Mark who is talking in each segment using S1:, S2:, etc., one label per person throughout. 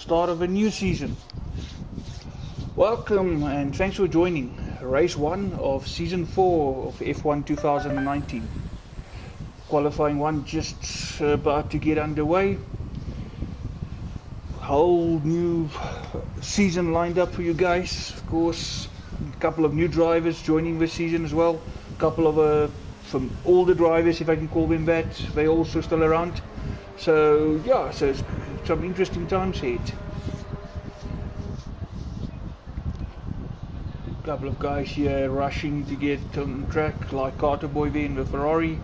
S1: start of a new season. Welcome and thanks for joining race 1 of season 4 of F1 2019. Qualifying 1 just about to get underway. Whole new season lined up for you guys. Of course, a couple of new drivers joining this season as well. A couple of from older drivers, if I can call them that, they're also still around. So yeah, so it's some interesting times ahead. A couple of guys here rushing to get on track, like Carter Boy there in the Ferrari.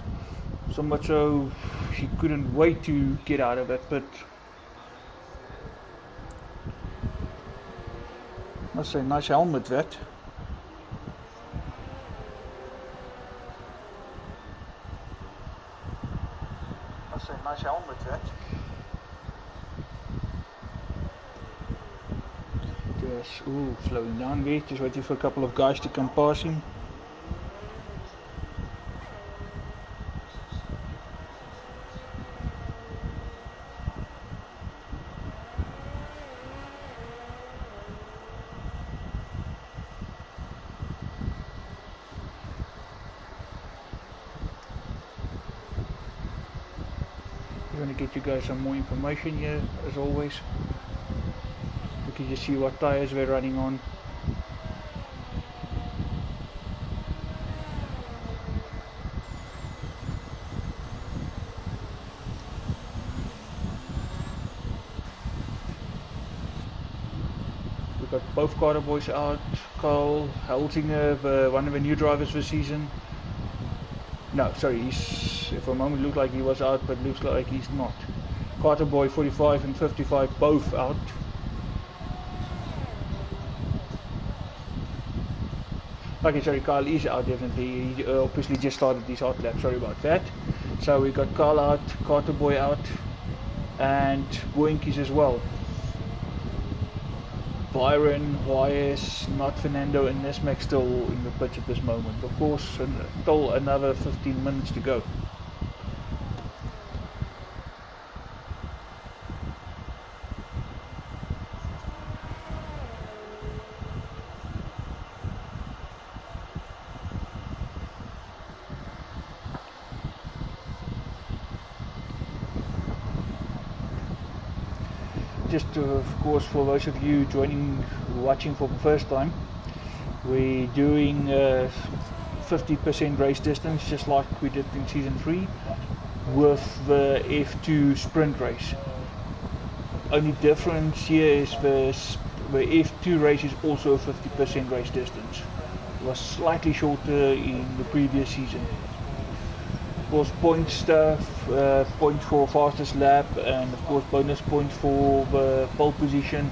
S1: So much so she couldn't wait to get out of it, but must say nice helmet that. Nice helmet that. Just slowing down there, just waiting for a couple of guys to come past him. I'm going to get you guys some more information here as always. You can just see what tires we're running on. We've got both Carter Boys out. Carl Hulsinger, one of the new drivers this season. No, sorry, he's for a moment looked like he was out, but looks like he's not. Carter Boy 45 and 55 both out. Okay, sorry, Carl is out definitely. He obviously just started his hot lap, sorry about that. So we got Carl out, Carter Boy out, and Boinkies as well. Byron, YS, not Fernando and Nesmac still in the pitch at this moment. Of course, still another 15 minutes to go. Just of course, for those of you watching for the first time, we're doing 50% race distance just like we did in season 3 with the F2 sprint race. Only difference here is the F2 race is also a 50% race distance. It was slightly shorter in the previous season. Of course, point stuff, points for fastest lap, and of course bonus points for the pole position,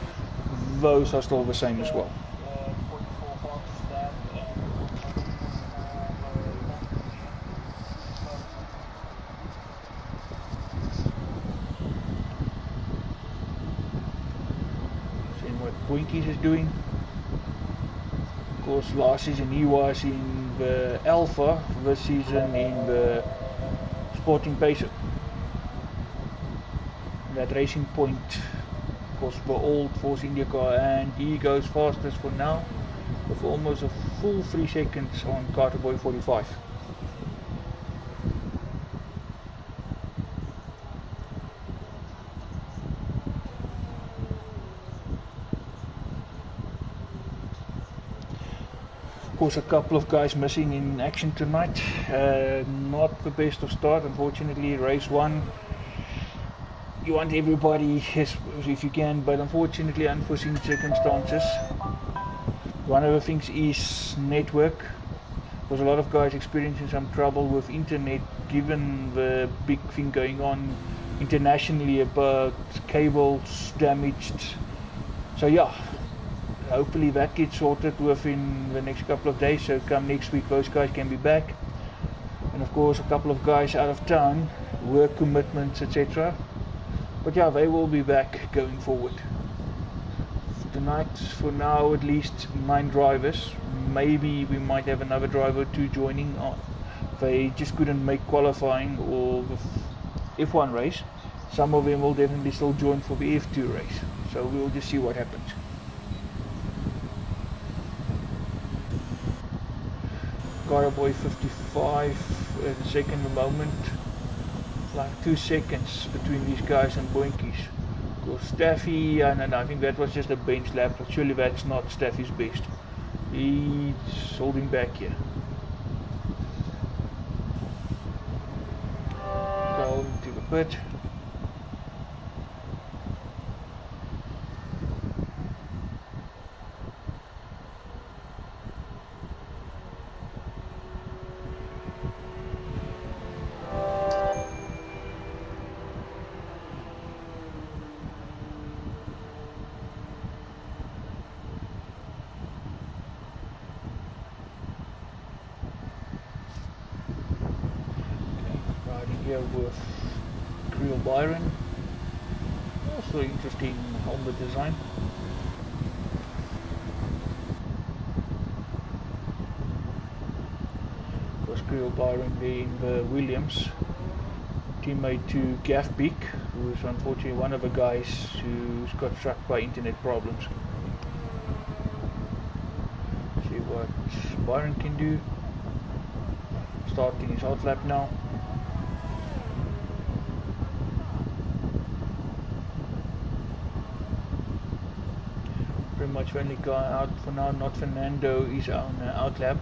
S1: those are still the same as well. Seeing what Boinkies is doing. Of course, last season he was in the Alpha, this season in the Sporting Pacer. That Racing Point, of course, the old Force India car, and he goes fastest for now with almost a full 3 seconds on Carter Boy 45. Of course, a couple of guys missing in action tonight. Not the best of start, unfortunately. Race 1, you want everybody if you can, but unfortunately unforeseen circumstances. One of the things is network. There's a lot of guys experiencing some trouble with internet given the big thing going on internationally about cables damaged. So yeah, hopefully that gets sorted within the next couple of days, so come next week those guys can be back. And of course a couple of guys out of town, work commitments, etc. But yeah, they will be back going forward. Tonight, for now at least, 9 drivers. Maybe we might have another driver or 2 joining. They just couldn't make qualifying or the F1 race. Some of them will definitely still join for the F2 race. So we'll just see what happens. Carboy 55 at the second moment, like 2 seconds between these guys and Boinkies. Because Staffy, and I think that was just a bench lap, but surely that's not Staffy's best. He's holding back here. Go into the pit. Here with Creel Byron, also interesting helmet design. Was Creel Byron there in the Williams, teammate to Gaff Peak, who is unfortunately one of the guys who's got struck by internet problems. See what Byron can do. Starting his hot lap now. Pretty much the only guy out for now, not Fernando, is on out lap.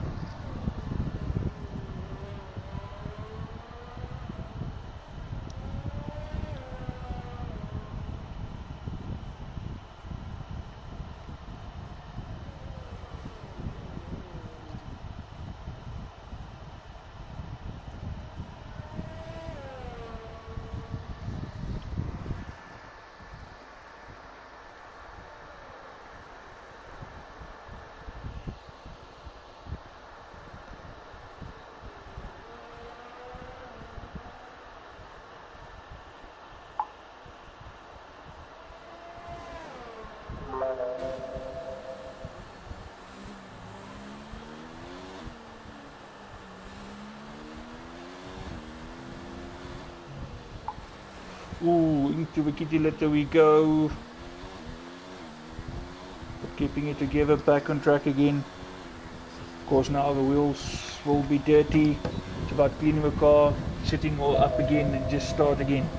S1: Ooh, into the kitty litter we go. But keeping it together, back on track again. Of course now the wheels will be dirty. It's about cleaning the car, setting all up again and just start again.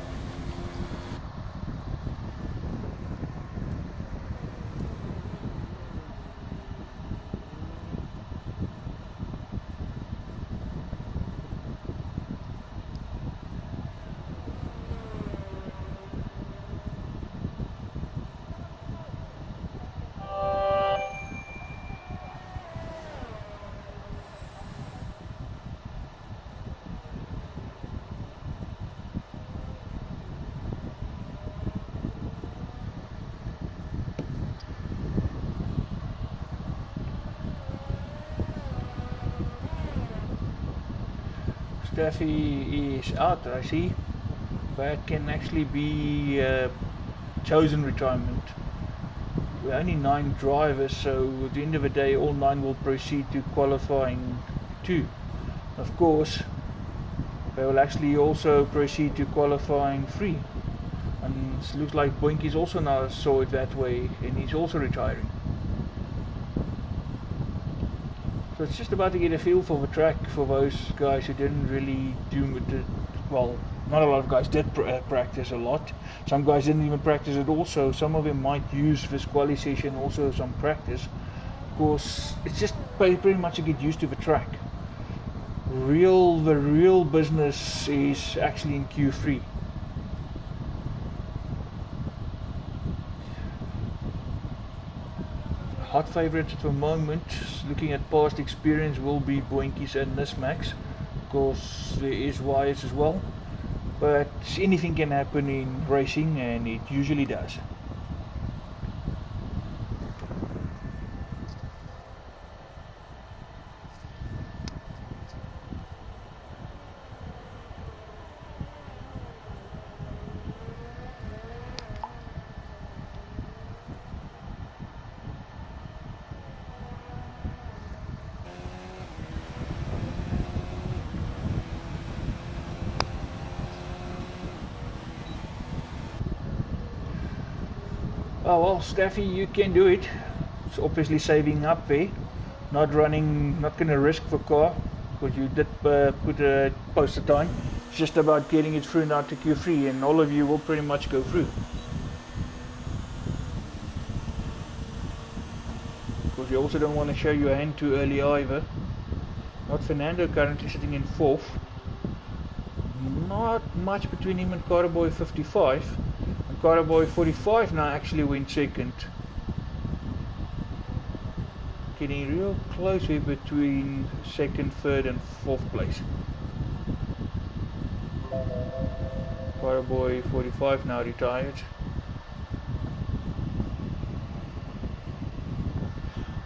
S1: Staffy is out, I see. That can actually be chosen retirement. We're only 9 drivers, so at the end of the day all 9 will proceed to qualifying 2. Of course, they will actually also proceed to qualifying 3. And it looks like Boinkies also now saw it that way, and he's also retiring. So it's just about to get a feel for the track for those guys who didn't really do it. Well, not a lot of guys did practice a lot. Some guys didn't even practice at all, so some of them might use this quali session also some practice. Of course, it's just pretty much to get used to the track. The real business is actually in Q3. Hot favourites at the moment, looking at past experience, will be Boinkies and Nismax. Of course, there is Wyeth as well, but anything can happen in racing, and it usually does. Oh well, Staffy, you can do it. It's obviously saving up there. Not running, not going to risk the car, because you did put a poster time. It's just about getting it through now to Q3, and all of you will pretty much go through. Because you also don't want to show your hand too early either. Not Fernando, currently sitting in 4th. Not much between him and Carboy 55. And Carboy 45 now actually went 2nd. Getting real close here between 2nd, 3rd and 4th place. Carboy 45 now retired.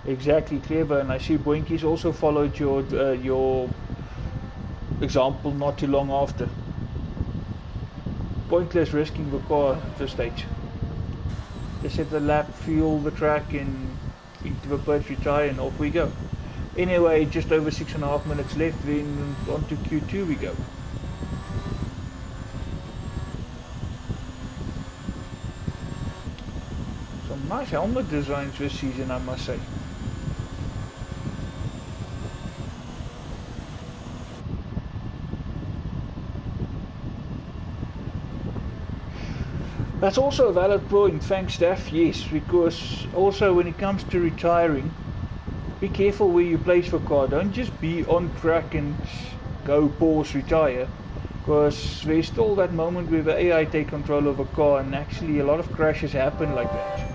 S1: Exactly, clever. And I see Boinkies also followed your example not too long after. Pointless risking the car at this stage. Just set the lap, fuel the track, and into the pit, retire, and off we go. Anyway, just over 6.5 minutes left, then on to Q2 we go. Some nice helmet designs this season, I must say. That's also a valid point, thanks Steph, yes, because also when it comes to retiring, be careful where you place the car. Don't just be on track and go pause retire, because there's still that moment where the AI take control of a car, and actually a lot of crashes happen like that.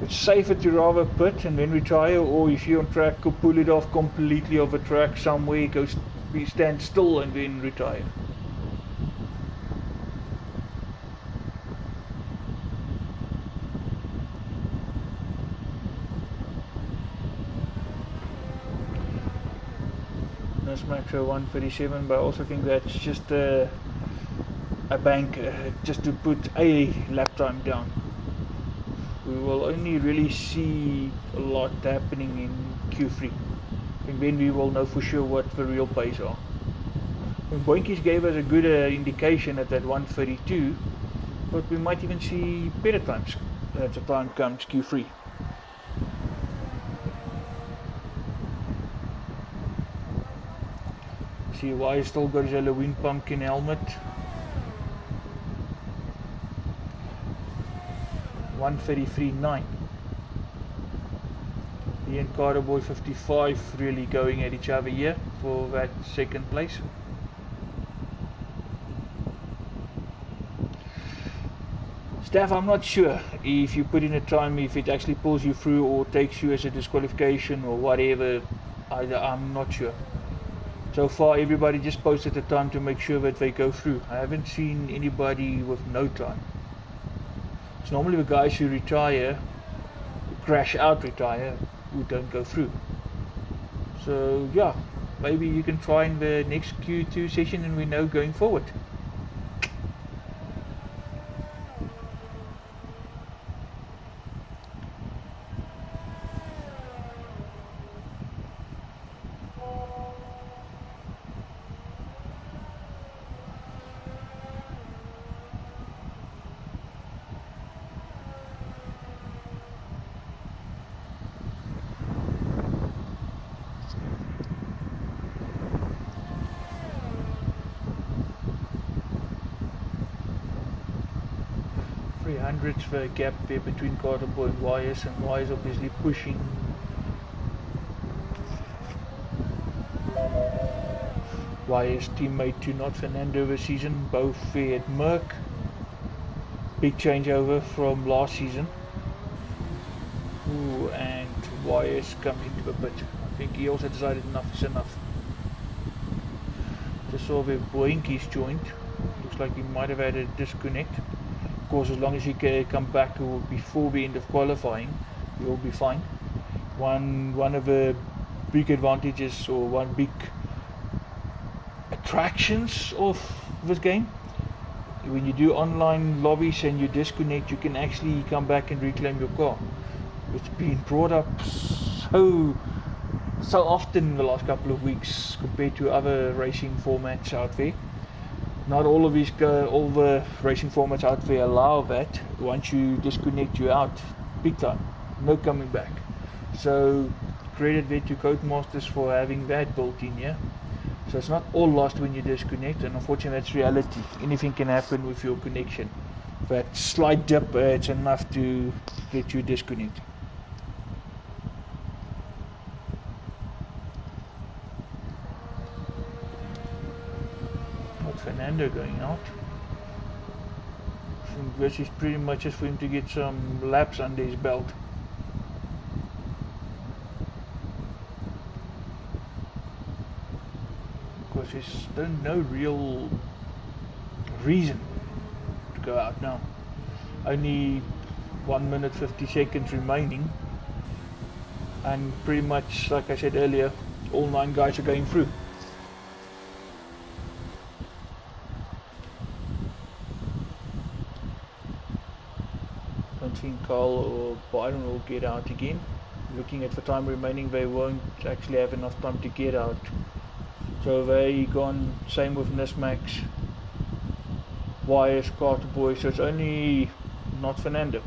S1: It's safer to rather pit and then retire, or if you're on track, go pull it off completely off a track somewhere, go stand still and then retire. Macro 137, but I also think that's just a bank just to put a lap time down. We will only really see a lot happening in Q3. I think then we will know for sure what the real pace are. And Boinkies gave us a good indication at that 132, but we might even see better times as the time comes Q3. See why still got his Halloween pumpkin helmet. 133.9. He and Carboy 55 really going at each other here for that 2nd place. Staff, I'm not sure if you put in a time, if it actually pulls you through or takes you as a disqualification or whatever. I'm not sure. So far everybody just posted the time to make sure that they go through. I haven't seen anybody with no time. It's normally the guys who retire, crash out retire, who don't go through. So yeah, maybe you can try in the next Q2 session and we know going forward. Hundreds for a gap there between Carboy and Wires, and Wires obviously pushing. Wires teammate to not Fernando this season, both there at Merck. Big changeover from last season. Ooh, and Wires comes into the pit. I think he also decided enough is enough. Just saw where Boinkies joined. Looks like he might have had a disconnect. Of course, as long as he can come back before the end of qualifying, he'll be fine. One of the big advantages, or one big attractions of this game, when you do online lobbies and you disconnect, you can actually come back and reclaim your car. It's been brought up so often in the last couple of weeks compared to other racing formats out there. not all of these all the racing formats out there allow that. Once you disconnect, you out big time, no coming back. So credit there to Codemasters for having that built in, yeah. So it's not all lost when you disconnect, and unfortunately that's reality. Anything can happen with your connection. That slight dip, it's enough to get you disconnected. Not Fernando going out. I think this is pretty much just for him to get some laps under his belt. Because there's no real reason to go out now. Only 1 minute 50 seconds remaining, and pretty much like I said earlier, all 9 guys are going through. Don't think Carl or Byron will get out again. Looking at the time remaining, they won't actually have enough time to get out. So they gone, same with Nismax, Wires, Carter Boys, so it's only not Fernando.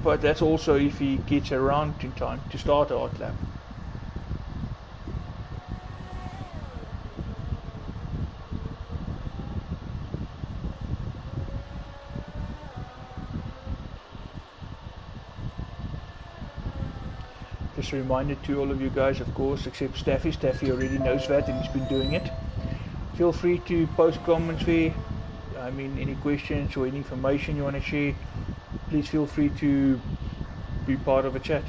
S1: But that's also if he gets around in time to start a hot lap. Just a reminder to all of you guys, of course, except Staffy. Staffy already knows that and he's been doing it. Feel free to post comments there. I mean, any questions or any information you want to share, please feel free to be part of a chat.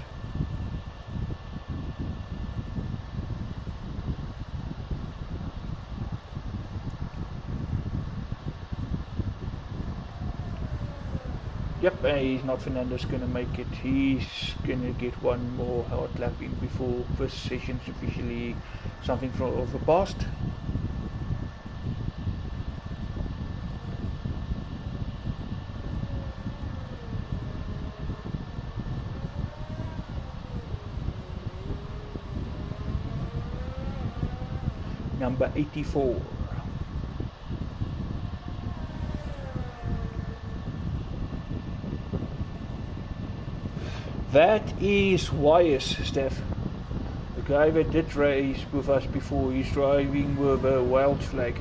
S1: Yep, he's not. Fernando's going to make it. He's going to get one more hard lap in before this session's officially something of the past. Number 84. That is Wires, Steph. The guy that did race with us before, he's driving with a wild flag.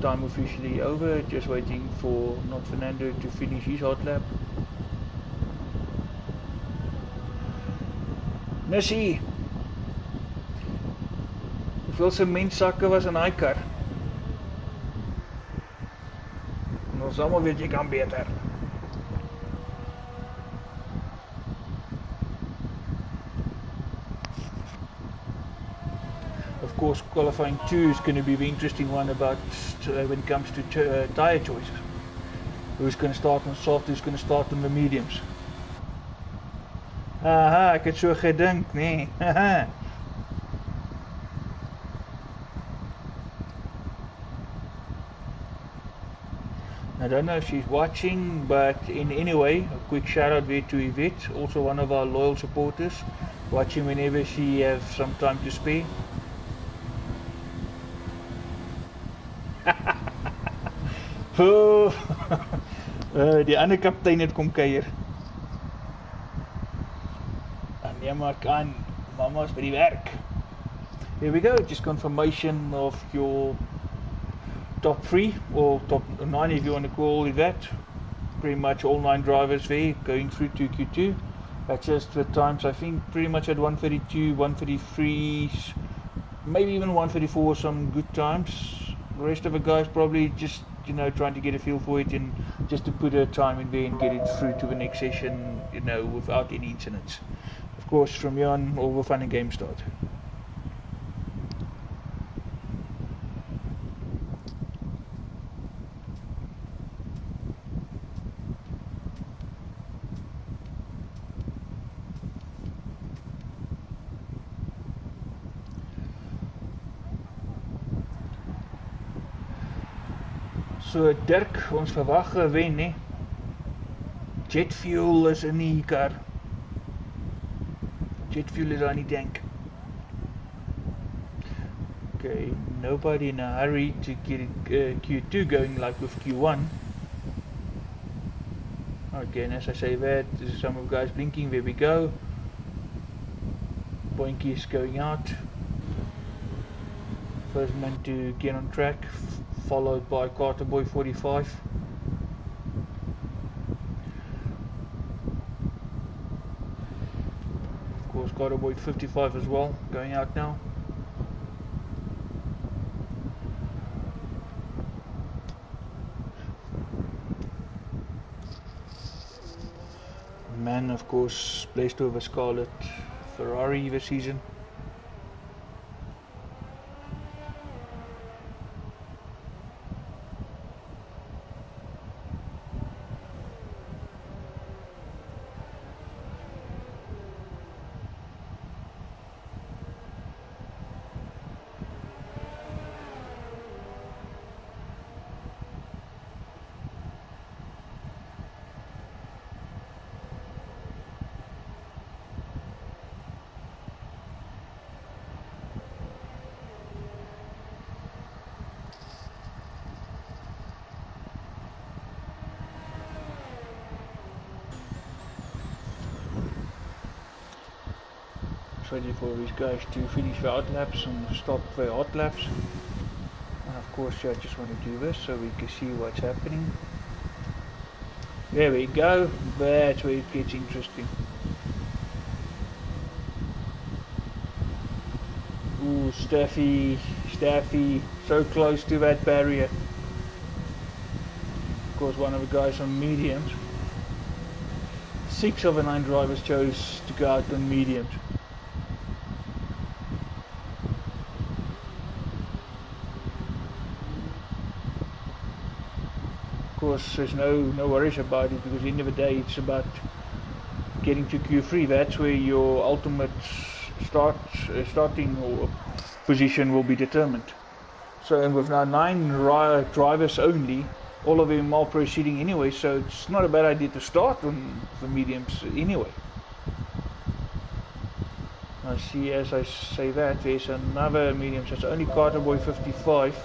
S1: Time officially over, just waiting for not Fernando to finish his hot lap. Nissie, hoeveel sementsakke was in hy kar? Ons almal weet jy kan beter. Of course, qualifying 2 is going to be the interesting one about when it comes to tyre choices. Who's going to start on soft, who's going to start on the mediums. Aha, ek het so gedink, nee. Haha. I don't know if she's watching, but in any way, a quick shout out there to Yvette, also one of our loyal supporters, watching whenever she has some time to spare. Oh, die ander kaptein het kom kuier. Nee, maar kan, mama's by die werk. Here we go, just confirmation of your top 3 or top 9 if you want to call it that. Pretty much all 9 drivers there going through to Q2. That's just the times, I think pretty much at 132, 133, maybe even 134, some good times. The rest of the guys probably just, you know, trying to get a feel for it and just to put a time in there and get it through to the next session, you know, without any incidents. Of course, from here on, all the fun and games start. So Dirk, ons verwag 'n wen, hè. Jet fuel is in die kar. Jet fuel is aan die tank. Okay, nobody in a hurry to get Q2 going like with Q1. Again, as I say that, there's some of the guys blinking, there we go. Boinky is going out. First man to get on track, followed by Carter Boy 45. Of course, Carter Boy 55 as well, going out now. Man, of course, placed over Scarlet Ferrari this season. Ready for these guys to finish their out laps and stop their hot laps. And of course, I just want to do this so we can see what's happening. There we go, that's where it gets interesting. Ooh, Staffy, so close to that barrier. Of course, one of the guys on mediums. 6 of the 9 drivers chose to go out on mediums. Of course, there's no worries about it, because at the end of the day it's about getting to Q3. That's where your ultimate starting or position will be determined. So, and with now 9 drivers only, all of them are proceeding anyway, so it's not a bad idea to start on the mediums anyway. I see, as I say that, there's another medium, so it's only Carter Boy 55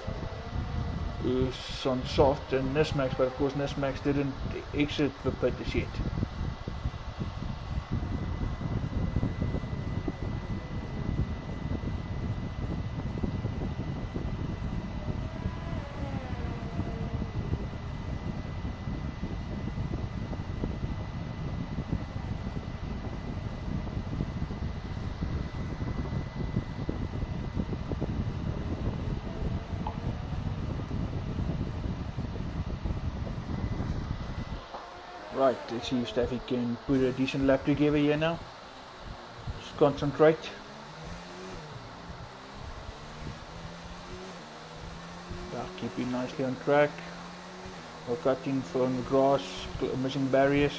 S1: who's on soft, and Nismax, but of course Nismax didn't exit the pit as yet. Right, let's see if Staffy can put a decent lap together here now. Just concentrate. Yeah, keeping nicely on track. We're cutting from the grass, missing barriers.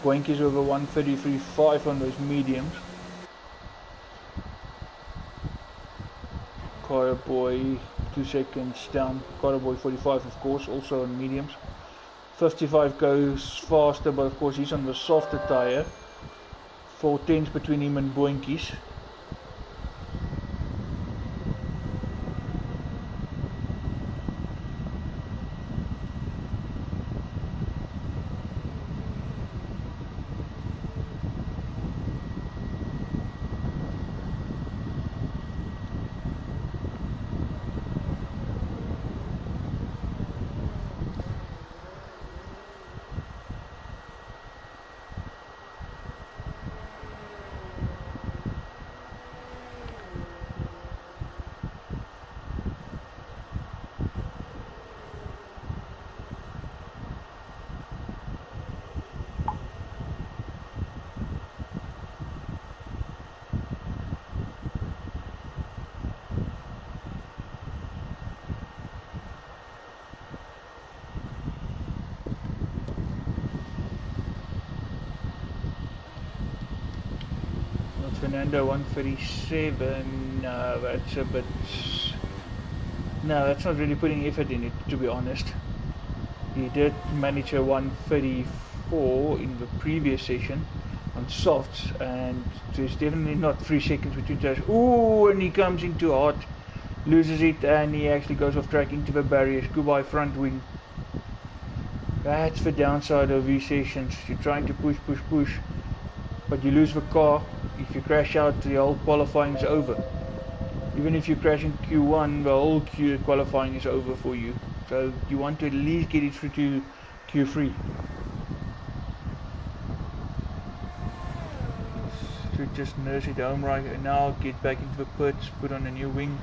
S1: Boinky's over 133.5 on those mediums. Carter Boy 2 seconds down. Carter Boy 45 of course also on mediums. 55 goes faster, but of course he's on the softer tyre. 4 tenths between him and Boinky's. Fernando 137, that's a bit, no, that's not really putting effort in it, to be honest. He did manage a 134 in the previous session, on softs, and there's definitely not 3 seconds between tires. Ooh, and he comes into hard, loses it, and he actually goes off track into the barriers. Goodbye front wing. That's the downside of these sessions. You're trying to push, but you lose the car. If you crash out, the whole qualifying is over. Even if you crash in Q1, the whole qualifying is over for you. So you want to at least get it through to Q3. Should just nurse it home right now, get back into the pits, put on a new wing.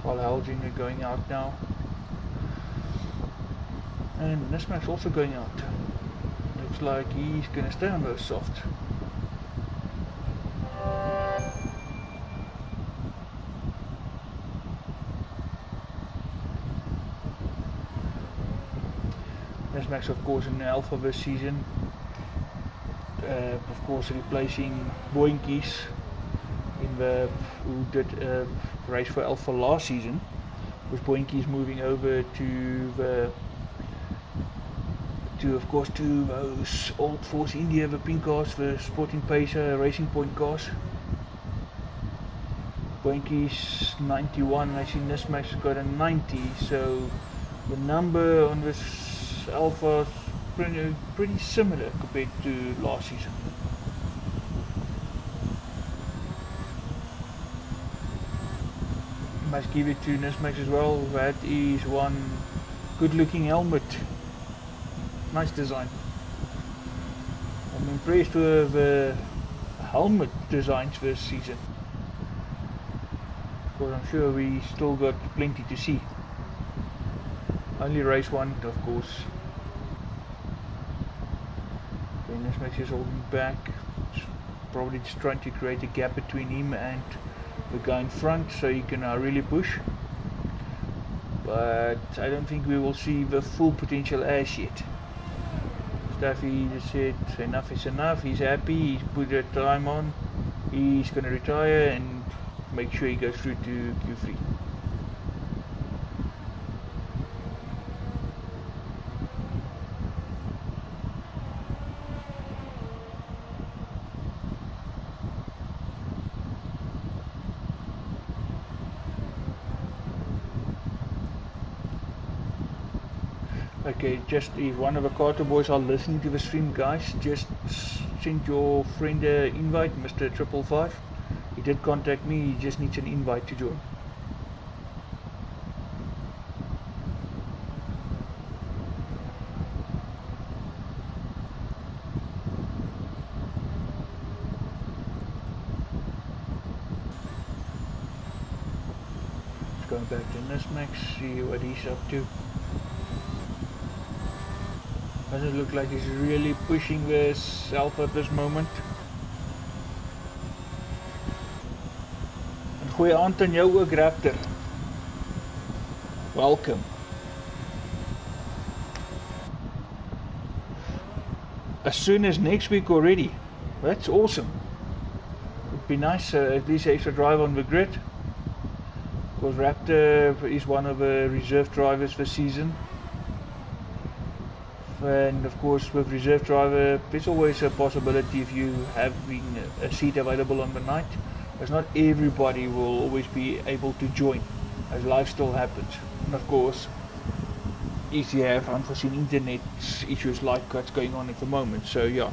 S1: Carl Helginger going out now. And Nismak's also going out. Looks like he's going to stay on those softs. Nismak's of course in the Alpha this season. Of course replacing Boinkies who did race for Alpha last season, with Boinkies moving over to those old Force India, the pink cars, the Sporting Pacer Racing Point cars. Boinkies 91, I see Nismak's got a 90, so the number on this Alpha is pretty similar compared to last season. Must give it to Nismak as well. That is one good looking helmet. Nice design. I'm impressed with the helmet designs this season, because I'm sure we still got plenty to see. Only race 1, of course. Nismak is holding back, probably just trying to create a gap between him and the guy in front so he can really push. But I don't think we will see the full potential as yet. Staffy just said enough is enough. He's happy, he's put the time on, he's going to retire and make sure he goes through to Q3. Okay, just if one of the Carter boys are listening to the stream, guys, just send your friend an invite, Mr. 555. He did contact me, he just needs an invite to join. Let's go back to Nismak, see what he's up to. Doesn't look like he's really pushing this Alpha at this moment. En goeie aand aan jou ook, Raptor. Welcome. As soon as next week already. That's awesome. It'd be nice at least extra drive on the grid, because Raptor is one of the reserve drivers this season. And of course with reserve driver there's always a possibility if you having a seat available on the night, as not everybody will always be able to join, as life still happens. And of course if you have unforeseen internet issues like what's going on at the moment, so yeah.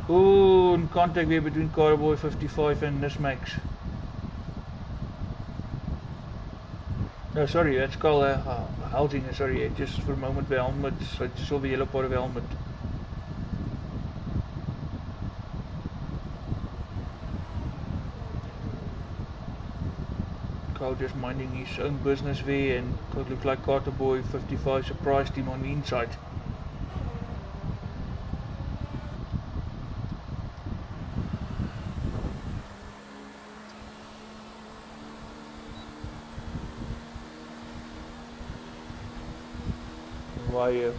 S1: Oh, in contact there between Carboy 55 and Nismak. No, sorry, that's called Helginger, sorry, just for a moment the helmet, I just saw the yellow part of the helmet. Carl just minding his own business there, and it looked like Carter Boy 55 surprised him on the inside.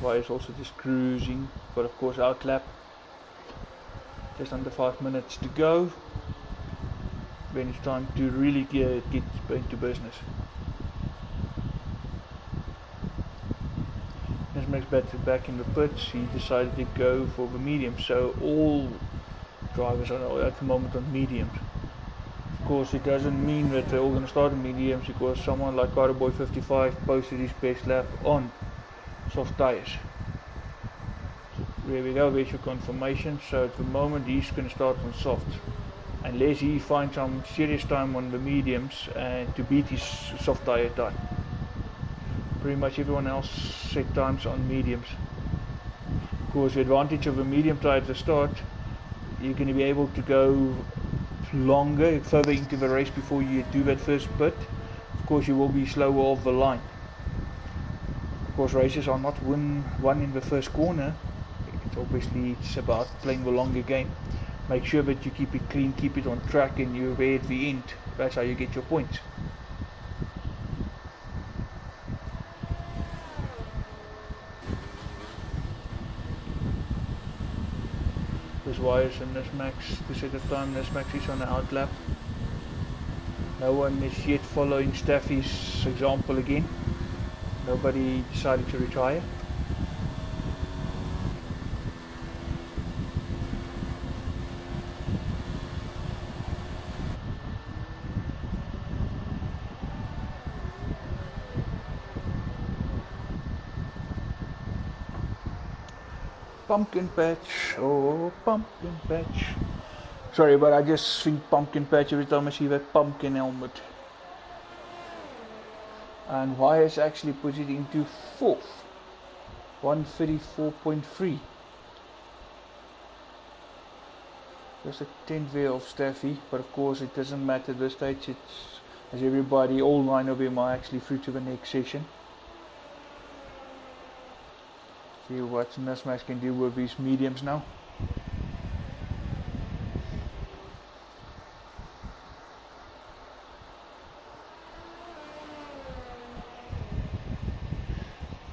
S1: Why is also just cruising, but of course outlap. Just under 5 minutes to go. when it's time to really get into business. Nesmax back in the pits, he decided to go for the medium, so all drivers are at the moment on mediums. Of course, it doesn't mean that they're all going to start on mediums, because someone like Carterboy 55 posted his best lap on soft tyres. There we go, there's your confirmation. So at the moment he's going to start on soft, unless he finds some serious time on the mediums and to beat his soft tyre time. Pretty much everyone else set times on mediums. Of course, the advantage of a medium tyre at the start, you're going to be able to go longer, further into the race before you do that first pit. Of course, you will be slower off the line. Of course, races are not won in the first corner. Obviously, it's about playing the longer game. Make sure that you keep it clean, keep it on track, and you're there at the end. That's how you get your points. There's wires in Nesmax to set the time. Nesmax is on the out lap. No one is yet following Staffy's example again. Nobody decided to retire. Pumpkin patch, oh pumpkin patch. Sorry, but I just think pumpkin patch every time I see that pumpkin helmet. And Wires actually put it into 4th, 134.3. Just a 10th there of Staffy, but of course it doesn't matter at this stage. It's, as everybody, all 9 of them are actually through to the next session. See what Nesmax can do with these mediums now.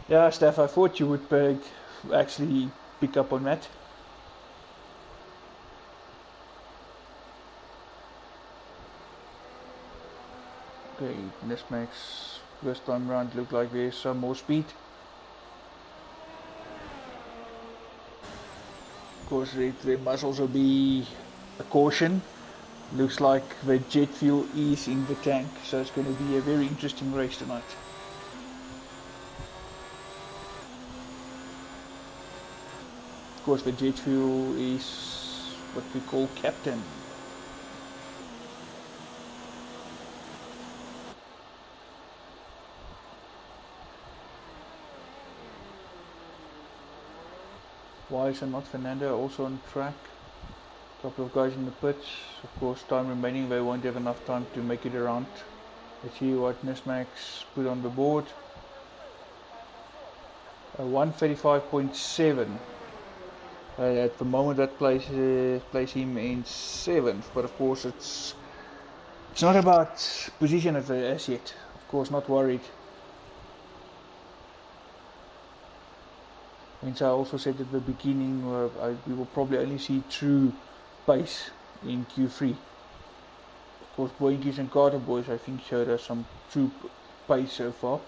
S1: Yeah, Steph, I thought you would actually pick up on that. Okay, Nesmax first time round looked like there's some more speed. Of course, there must also be a caution. Looks like the jet fuel is in the tank, so it's going to be a very interesting race tonight. Of course, the jet fuel is what we call Captain. Wise and not Fernando also on track. Couple of guys in the pits. Of course, time remaining, they won't have enough time to make it around. Let's see what Nesmax put on the board. 135.7. At the moment that place him in 7th, but of course it's not about position as yet. Of course, not worried. Hence I also said at the beginning, we will probably only see true pace in Q3. Of course, Boinkies and Carter Boys I think showed us some true pace so far.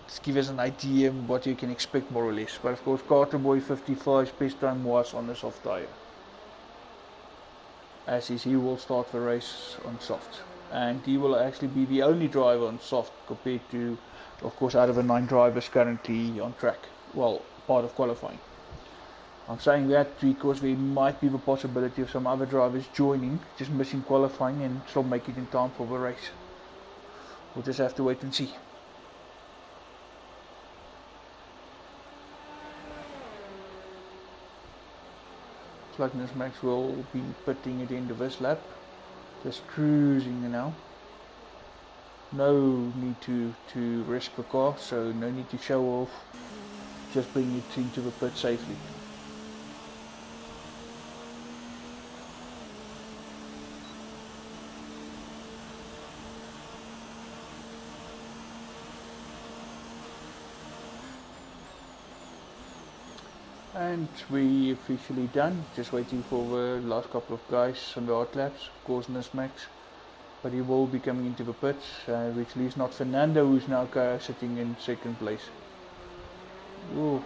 S1: Just give us an idea of what you can expect more or less. But of course, Carter Boy 55's best time was on the soft tyre. As is, he will start the race on soft. And he will actually be the only driver on soft compared to, of course, out of the 9 drivers currently on track. Well, part of qualifying. I'm saying that because there might be the possibility of some other drivers joining, just missing qualifying and still make it in time for the race. We'll just have to wait and see. Looks like Nesmax will be pitting at the end of this lap. Just cruising now. No need to risk the car, so no need to show off. Just bring it into the pit safely. And we officially done. Just waiting for the last couple of guys on the hot laps. Of course, Nesmax but he will be coming into the pits, which leaves not Fernando, who's now sitting in second place. Ooh,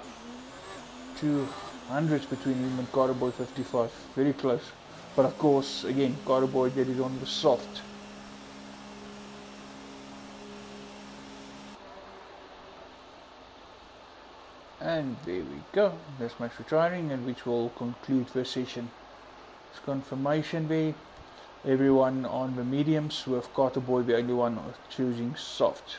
S1: 200s between him and Carterboy 55, very close. But of course, again, Carterboy did it on the soft. And there we go, that's Max retiring, and which will conclude the session. It's confirmation there. Everyone on the mediums, with Carterboy the only one choosing soft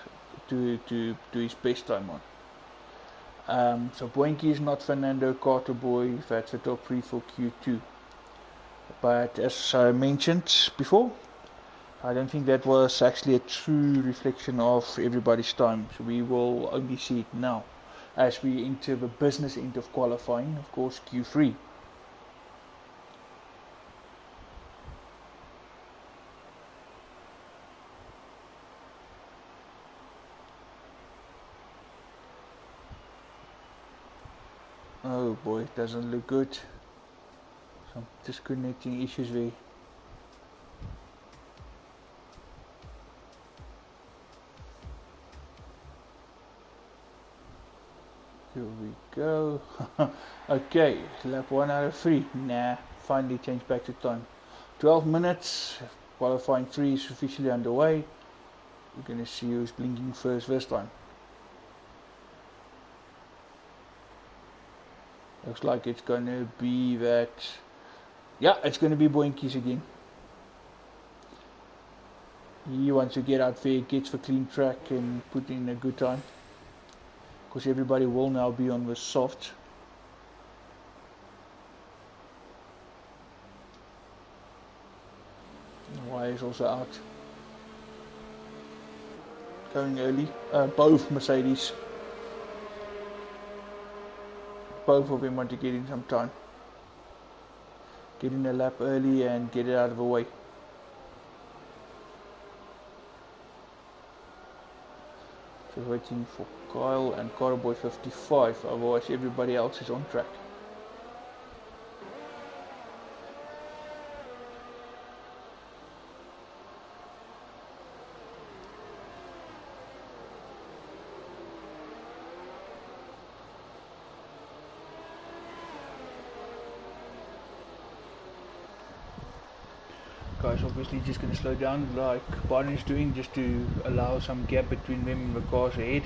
S1: to do his best time on. So Boinky is not Fernando, Carterboy, that's the top 3 for Q2. But as I mentioned before, I don't think that was actually a true reflection of everybody's time. So we will only see it now as we enter the business end of qualifying, of course, Q3. Oh boy, it doesn't look good. Some disconnecting issues there. Here we go. Okay, lap 1 out of 3. Nah, finally changed back to time. 12 minutes, qualifying 3 is officially underway. We're going to see who's blinking first this time. Looks like it's going to be that. Yeah, it's going to be Boinkies again. He wants to get out there, gets the clean track and put in a good time. Because everybody will now be on the soft. Y is also out. Going early. Both Mercedes. Both of them want to get in some time. Get in a lap early and get it out of the way. So waiting for Kyle and Carterboy 55, otherwise everybody else is on track. Guys obviously just going to slow down like Barney is doing, just to allow some gap between them and the cars ahead.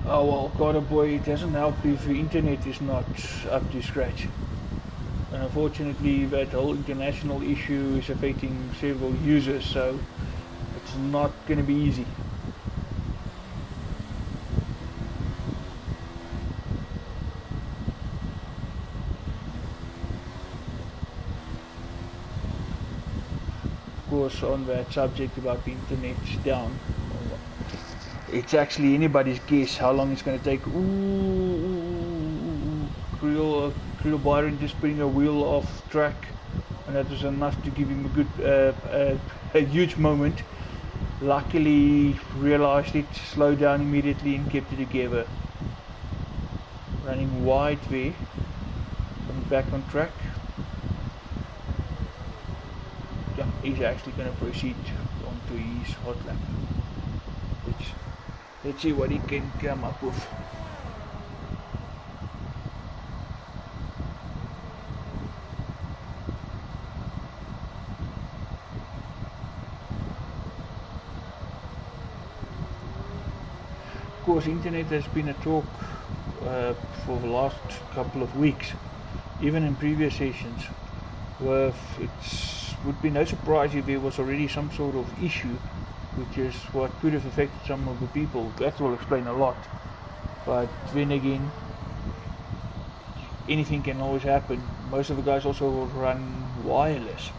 S1: Oh well, Carterboy, it doesn't help if the internet is not up to scratch. And unfortunately that whole international issue is affecting several users, so it's not going to be easy. Of course, on that subject about the internet down, it's actually anybody's guess how long it's going to take. Creel Byron just putting a wheel off track, and that was enough to give him a good, a huge moment. Luckily realized it, slowed down immediately and kept it together. Running wide there, coming back on track. Yeah, he's actually going to proceed onto his hot lap. Let's see what he can come up with. Of course, internet has been a talk for the last couple of weeks, even in previous sessions, where it would be no surprise if there was already some sort of issue, which is what could have affected some of the people. That will explain a lot. But then again, anything can always happen. Most of the guys also will run wireless,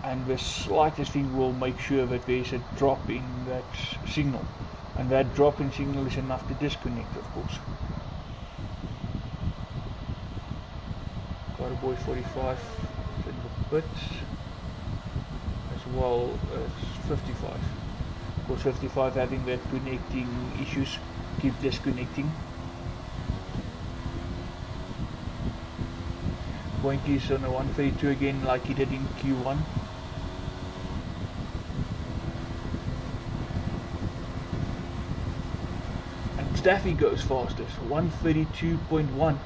S1: and the slightest thing will make sure that there's a drop in that signal, and that drop in signal is enough to disconnect, of course. Carterboy 45 in the pits. well as 55. Of course 55 having that connecting issues, keep disconnecting. Boinkies on a 132 again like he did in Q1. And Staffy goes fastest, 132.1.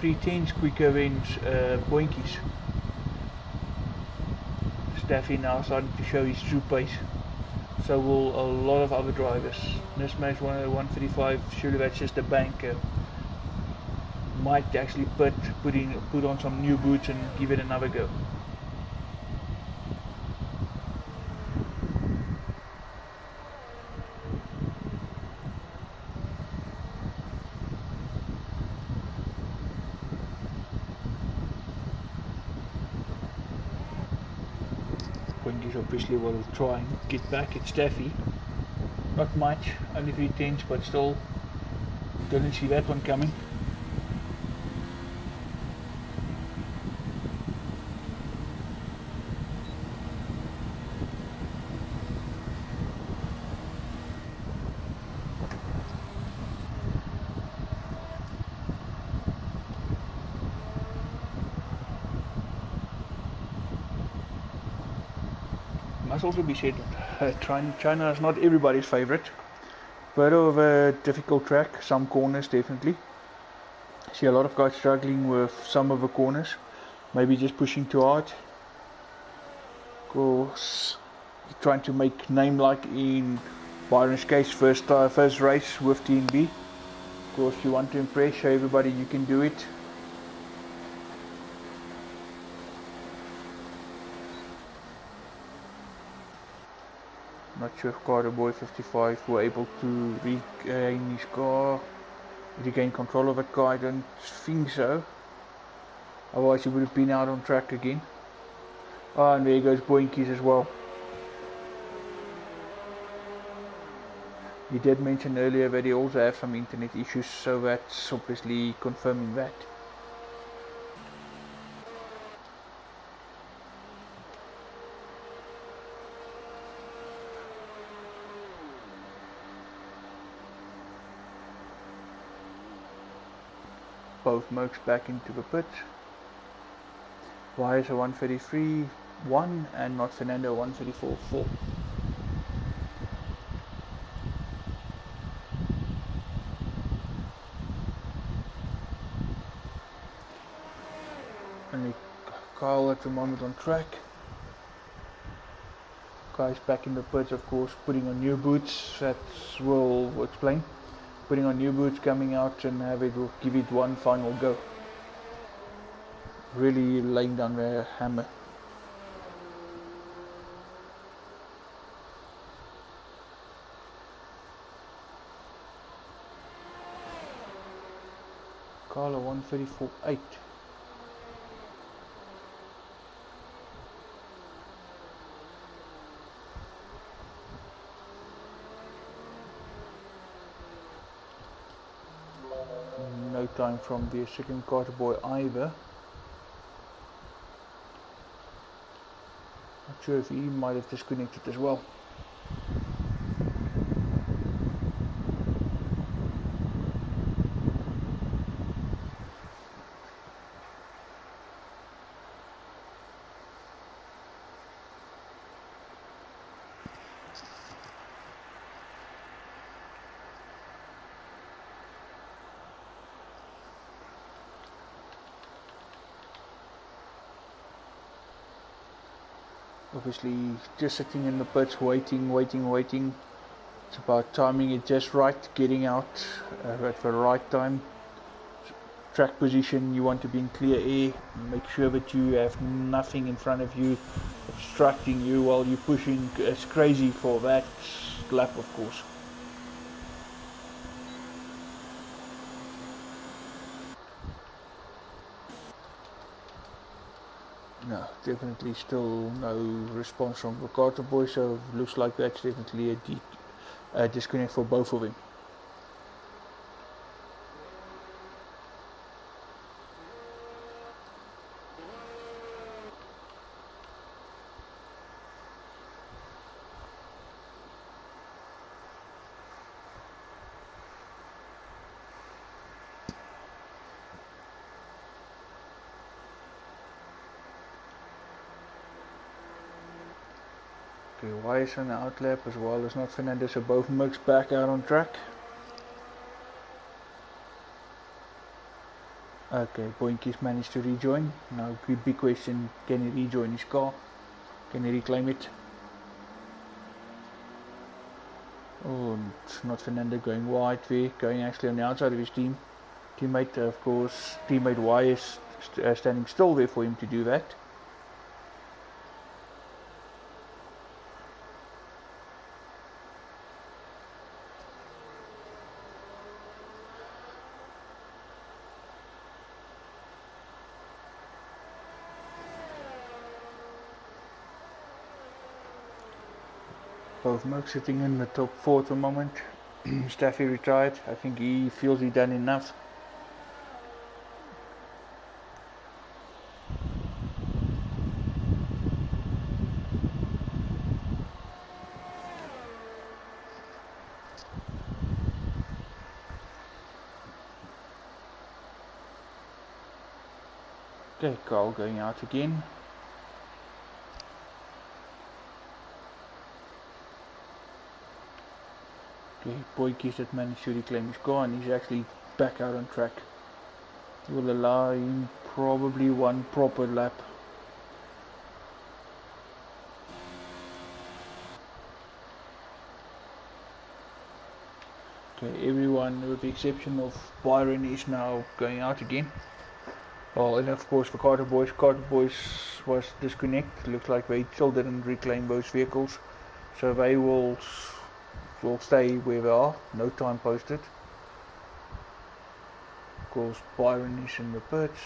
S1: 3/10 quicker than Boinkies. Staffy now starting to show his true pace. So will a lot of other drivers. Nisma's 135, surely that's just a banker. Might actually put on some new boots and give it another go. Wendy's obviously will try and get back at Staffy. Not much, only 3/10, but still didn't see that one coming. Must also be said that China is not everybody's favorite. Bit of a difficult track, some corners definitely. See a lot of guys struggling with some of the corners, maybe just pushing too hard. Of course, trying to make name like in Byron's case, first race with TNB. Of course, you want to impress, show everybody you can do it. Not sure if Carter Boy 55 were able to regain his car, regain control of the car. I don't think so. Otherwise he would have been out on track again. Oh, and there goes Boinkies as well. He did mention earlier that he also have some internet issues, so that's obviously confirming that. Both Mercs back into the pit. Why is a 133.1 and not Fernando 134.4? Only Carl at the moment on track. Guys back in the pits, of course, putting on new boots. That's will explain. Putting on new boots, coming out and give it one final go. Really laying down their hammer. Carlo 134.8. No time from the second Carter Boy either. Not sure if he might have disconnected as well. Obviously just sitting in the pits waiting. It's about timing it just right, getting out at the right time. Track position, you want to be in clear air, make sure that you have nothing in front of you obstructing you while you're pushing as crazy for that lap, of course. No, definitely still no response from the Carter Boy, so looks like that's definitely a disconnect for both of them. Okay, Wise on the outlap as well as not Fernando, so both Mercs back out on track. Okay, Boinkies managed to rejoin. Now big question, can he rejoin his car? Can he reclaim it? Oh, it's not Fernando going wide there, going actually on the outside of his teammate. Of course, teammate Y is standing still there for him to do that. Both Mercs sitting in the top 4 at the moment. Staffy retired. I think he feels he's done enough. Okay, Carl going out again. Okay, Boykies that managed to reclaim his car and he's actually back out on track. It will allow him probably one proper lap. Okay, everyone with the exception of Byron is now going out again. Well, and of course for Carter Boys was disconnected. Looks like they still didn't reclaim those vehicles, so they will stay where they are. No time posted. Of course, Byron is in the pits.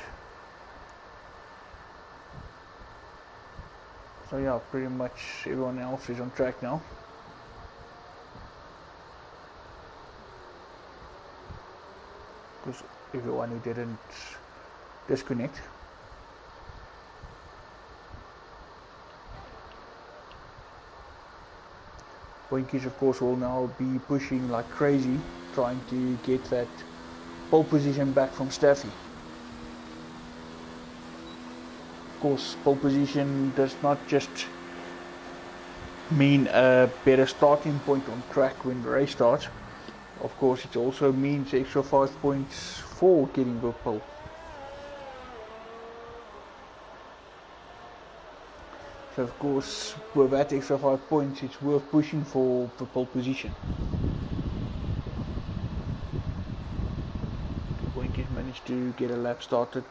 S1: So yeah, pretty much everyone else is on track now. Because everyone who didn't disconnect. Boinkies of course will now be pushing like crazy, trying to get that pole position back from Staffy. Of course, pole position does not just mean a better starting point on track when the race starts. Of course, it also means extra 5 points for getting the pole. So of course, with that extra 5 points, it's worth pushing for the pole position. Boinkies managed to get a lap started.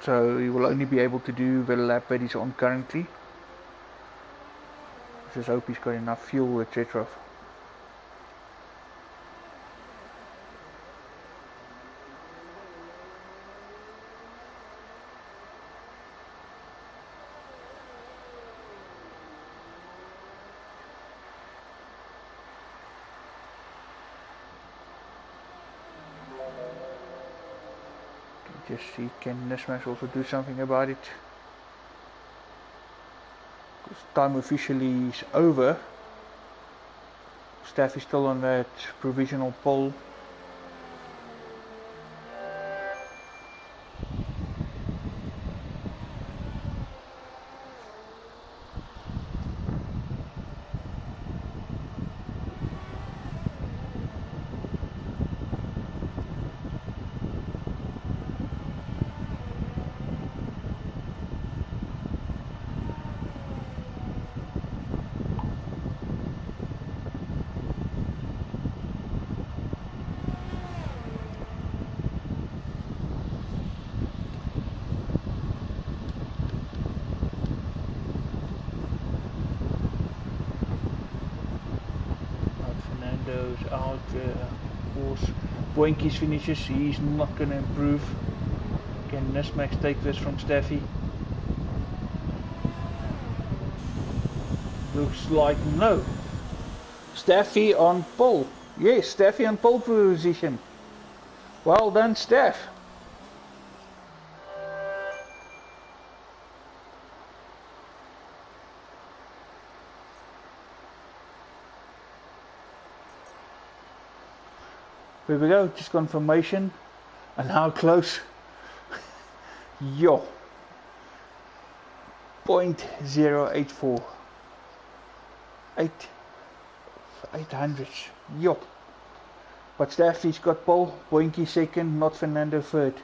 S1: So he will only be able to do the lap that he's on currently. Just hope he's got enough fuel, etc. Just see, can Nismash also do something about it? Because time officially is over. Staff is still on that provisional pole. Out, of course, Boinkies finishes, he's not going to improve. Can Nismax take this from Staffy? Looks like no. Staffy on pole. Yes, Staffy on pole position. Well done, Staff. Here we go, just confirmation. And how close? Yo. .084. 800s. Yup. But Staffy's got pole, Boinky second, not Fernando third.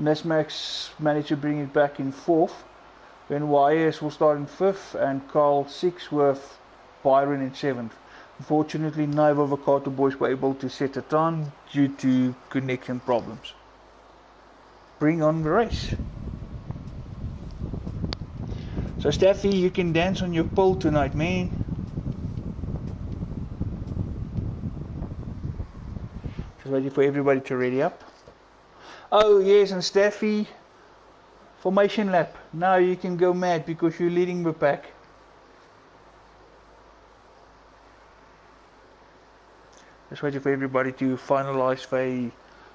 S1: Nesmax managed to bring it back in fourth. Then Wyers will start in fifth and Carl sixth with Byron in seventh. Unfortunately, neither of the Carter boys were able to set a time due to connection problems. Bring on the race. So Staffy, you can dance on your pole tonight, man. Just waiting for everybody to ready up. Oh yes, and Staffy, formation lap. Now you can go mad because you're leading the pack. Just waiting for everybody to finalize the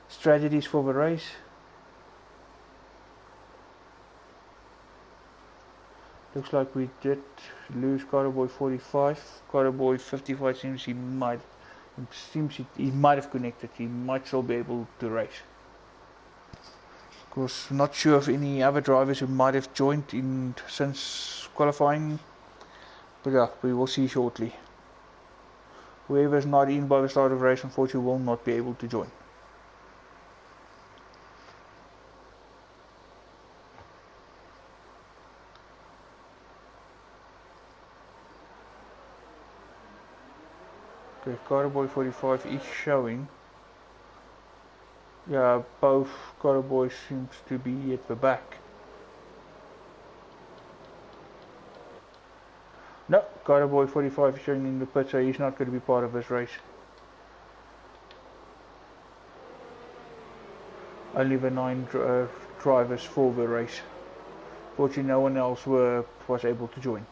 S1: strategies for the race. Looks like we did lose Carterboy 45. Carterboy 55 seems he might have connected. He might still be able to race. Of course, not sure of any other drivers who might have joined in since qualifying, but yeah, we will see shortly. Whoever is not in by the start of the race, unfortunately, will not be able to join. Okay, Carterboy 45 is showing. Yeah, both Carterboys seems to be at the back. No, Carterboy 45 is showing in the pit, so he's not going to be part of this race. Only the 9 drivers for the race. Fortunately, no one else was able to join.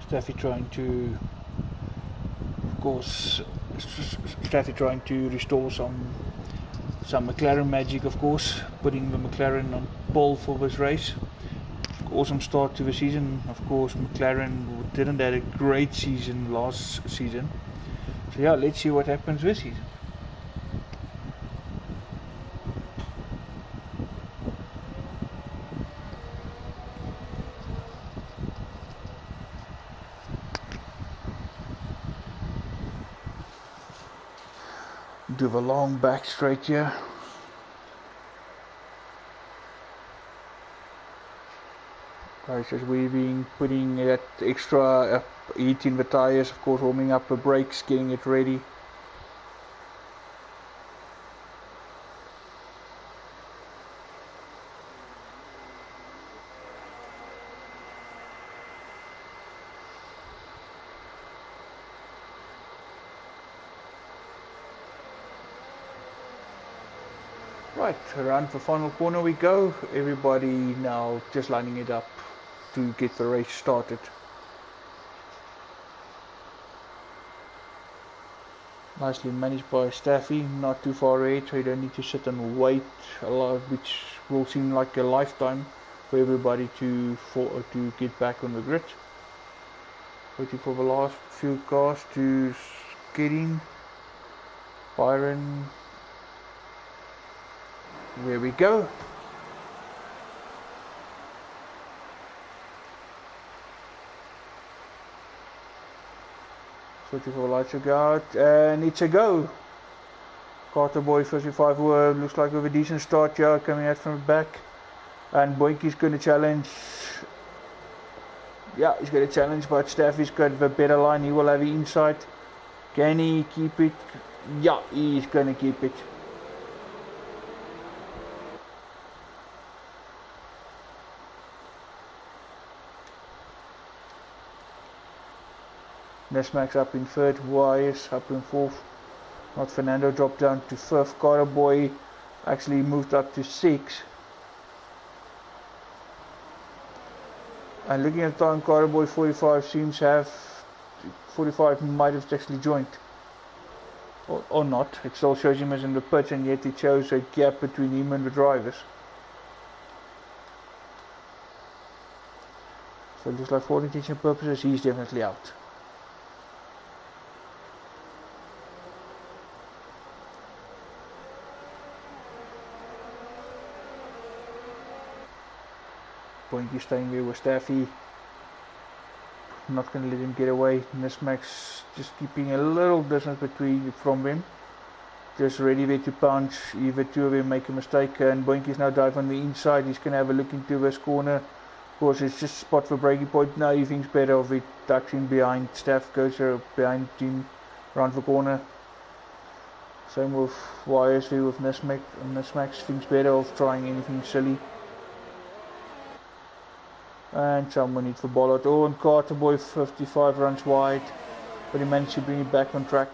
S1: Staffy trying to, of course, trying to restore some McLaren magic, of course, putting the McLaren on pole for this race. Awesome start to the season. Of course, McLaren didn't have a great season last season. So yeah, let's see what happens this season. Do the long back straight here. Guys, just weaving, putting that extra heat in the tires, of course, warming up the brakes, getting it ready. Right, around the final corner we go. Everybody now just lining it up to get the race started. Nicely managed by Staffy, not too far ahead, so you don't need to sit and wait a lot, which will seem like a lifetime for everybody to get back on the grid. Waiting for the last few cars to get in. Byron. There we go. Switching for the lights to go out, and it's a go. Carterboy 55 looks like with a decent start here, coming out from the back. And Boinky's going to challenge. Yeah, he's going to challenge, but Staffy's got the better line. He will have the inside. Can he keep it? Yeah, he's going to keep it. Nesmax up in third, Wyers up in fourth. Not Fernando dropped down to fifth. Carterboy actually moved up to sixth. And looking at the time, Carterboy 45 seems to have 45 might have actually joined. Or not. It still shows him as in the pits, and yet it shows a gap between him and the drivers. So it looks like for all intents and purposes he's definitely out. Boinky staying there with Staffy. Not going to let him get away. Nismax just keeping a little distance from him. Just ready there to punch. Either two of them make a mistake, and Boinky's now dive on the inside. He's going to have a look into this corner. Of course, it's just a spot for breaking point. Now he thinks better of it. Ducks in behind. Staff goes behind him, around the corner. Same with YSV with Nismax. Nismax thinks better of trying anything silly. And someone needs the ball at all, and Carter Boy 55 runs wide, but he managed to bring it back on track.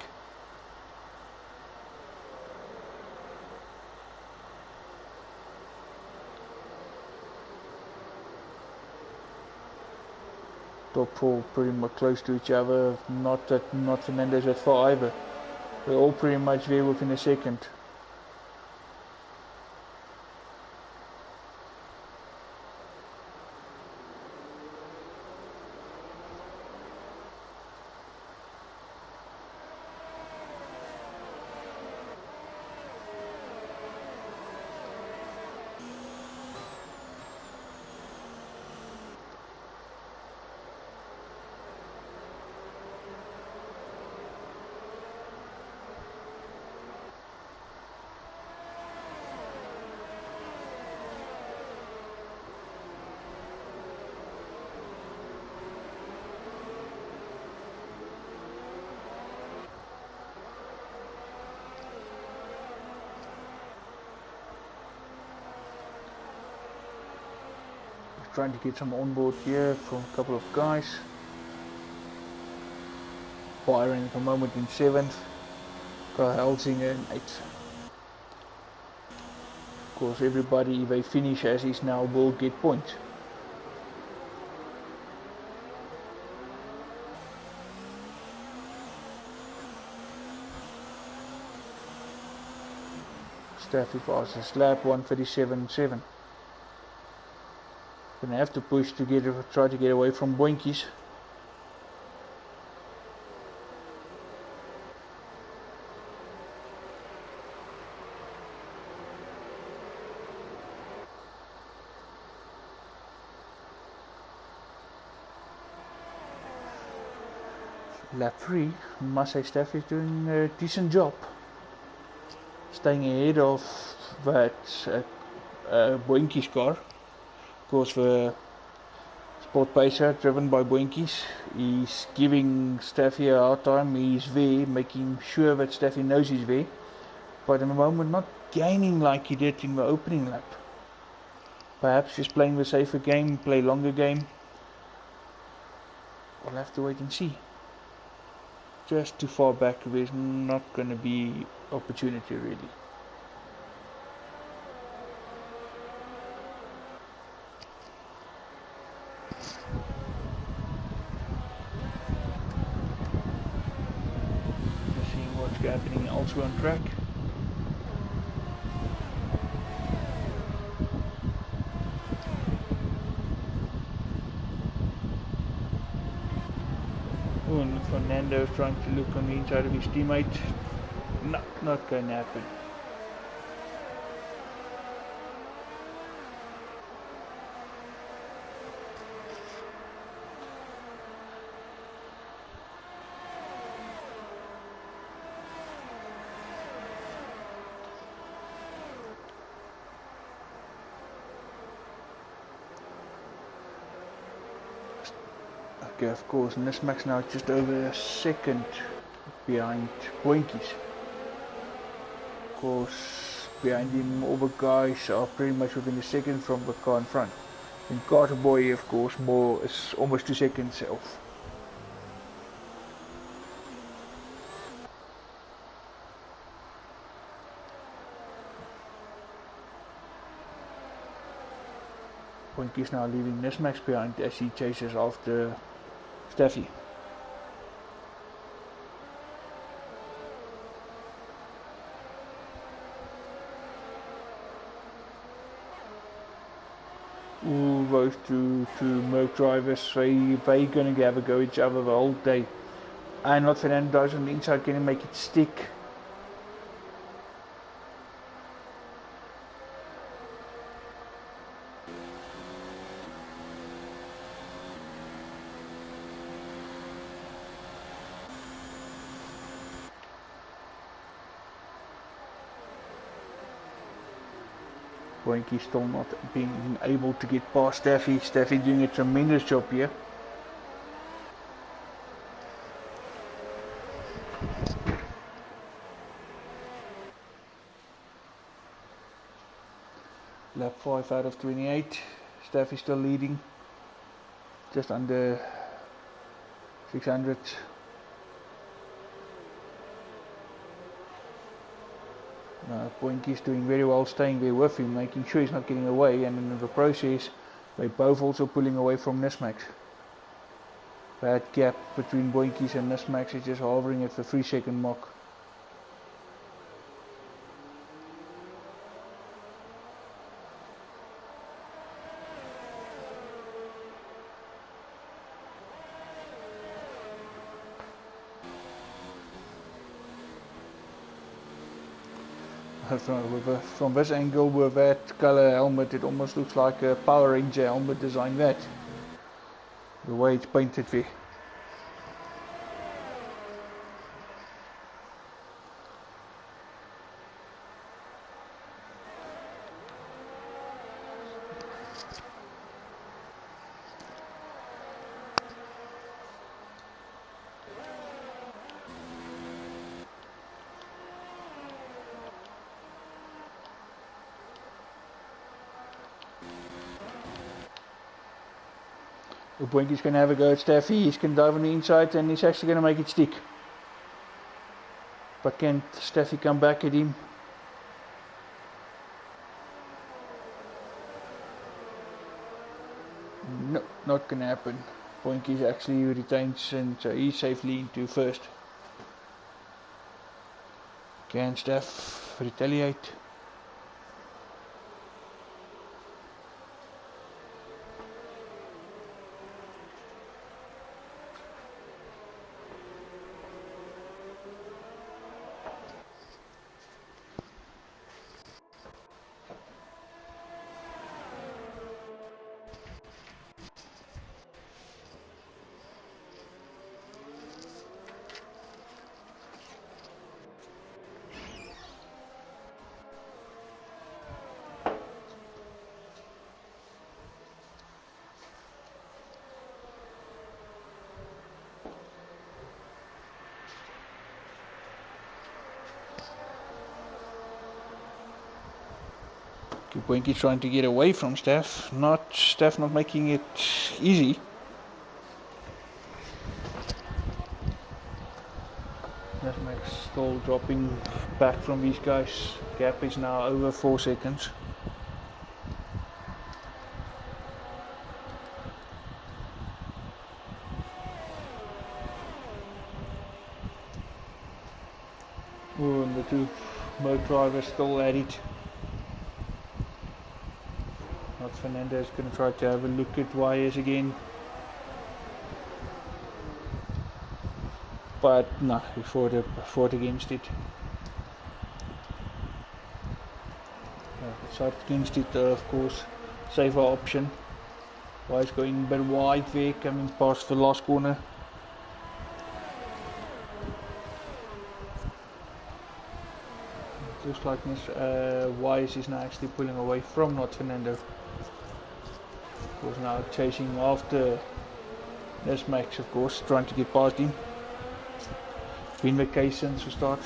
S1: Top four pretty much close to each other, not Fernandez at far either. They're all pretty much there within a second. Trying to get some on board here from a couple of guys. Byron at the moment in 7th. Kyle Helsinger in 8th. Of course, everybody, if they finish as is now, will get points. Staffy passes lap 1:37.7. Gonna have to push to try to get away from Boinkies. Lap 3, must say Staffy's doing a decent job. Staying ahead of that Boinkies car. Of course, the Sport Pacer driven by Boinkies. He's giving Staffy a hard time. He's there, making sure that Staffy knows he's there. But at the moment, not gaining like he did in the opening lap. Perhaps just playing the safer game, play longer game. We'll have to wait and see. Just too far back, there's not going to be opportunity really. Just seeing what's happening elsewhere on track. Oh, and Fernando is trying to look on the inside of his teammate. No, not going to happen. Okay, of course, Nismax now just over a second behind Boinkies. Of course, behind him all the guys are pretty much within a second from the car in front. And Carter Boy, of course, is almost 2 seconds off. Boinkies now leaving Nismax behind as he chases after Staffy. Ooh, Evo's to Merc drivers. They gonna have a go at each other the whole day. And not Fernando on the inside gonna make it stick. Boinky still not being able to get past Steffi. Steffi doing a tremendous job here. Lap 5 out of 28. Steffi still leading. Just under 600. Boinky's doing very well staying there with him, making sure he's not getting away, and in the process they're both also pulling away from Nismax. That gap between Boinky's and Nismax is just hovering at the 3-second mark. From this angle with that color helmet, it almost looks like a Power Ranger helmet design, that the way it's painted there. Boinky's going to have a go at Steffi. He's going to dive on the inside and he's actually going to make it stick. But can Steffi come back at him? No, not going to happen. Boinky actually retains, and so he's safely into first. Can Steph retaliate? Boinky trying to get away from Steph, Steph not making it easy. Nismax still dropping back from these guys. Gap is now over 4 seconds. Oh, and the two Merc drivers still at it. Fernando is going to try to have a look at wires again, but no, he fought against it. Decided against it, of course. Safer option. Wires going a bit wide there, coming past the last corner. It looks like Wise is now actually pulling away from Not Fernando. Of course, now chasing after Nismax, of course, trying to get past him. Been the case since the start.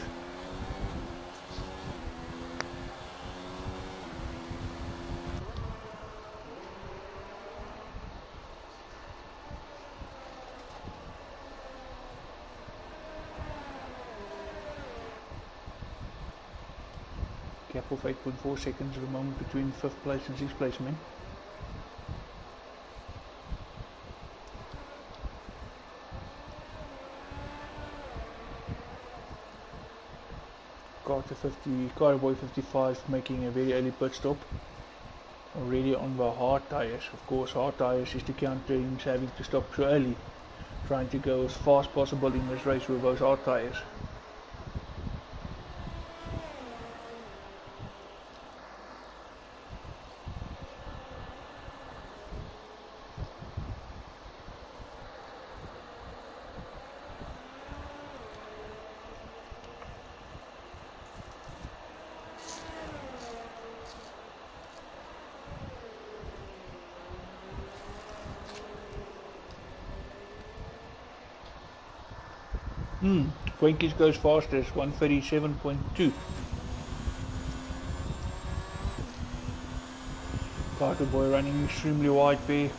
S1: Gap of 8.4 seconds at the moment between 5th place and 6th place men. Carter Boy 55 making a very early pit stop. already on the hard tyres. Of course, hard tyres is to counter him having to stop so early, trying to go as fast as possible in this race with those hard tyres. Frankies goes fastest, 137.2. Carter Boy running extremely wide there.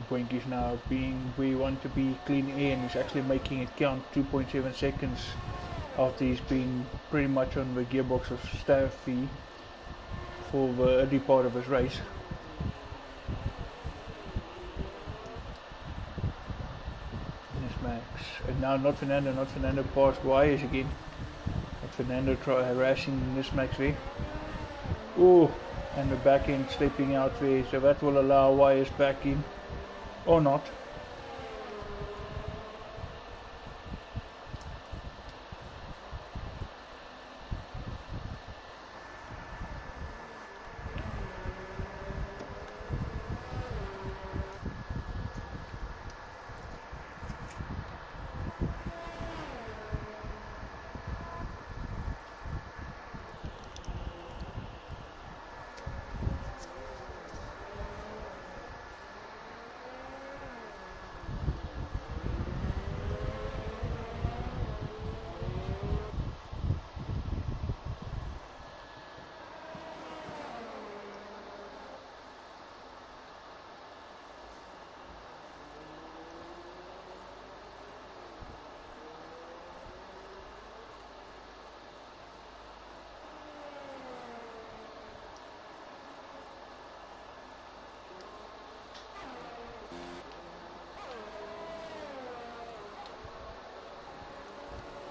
S1: Point is now being where you want to be, clean air, and he's actually making it count. 2.7 seconds after he's been pretty much on the gearbox of Staffy for the early part of his race. Yes, Max. And now not Fernando past wires again. Not Fernando harassing this Max there. Oh, and the back end slipping out there, so that will allow wires back in. Or not.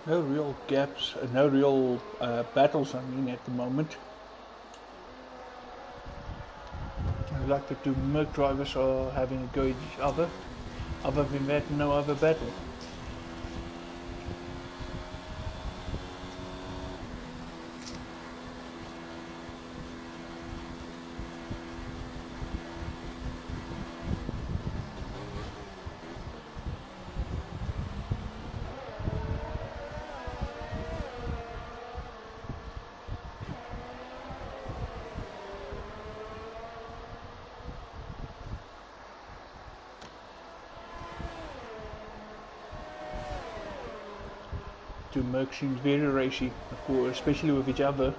S1: No real gaps, no real battles, I mean, at the moment. I like the two Merc drivers are having a go at each other. Other than that, no other battle. Two Mercs seems very racy, of course, especially with each other.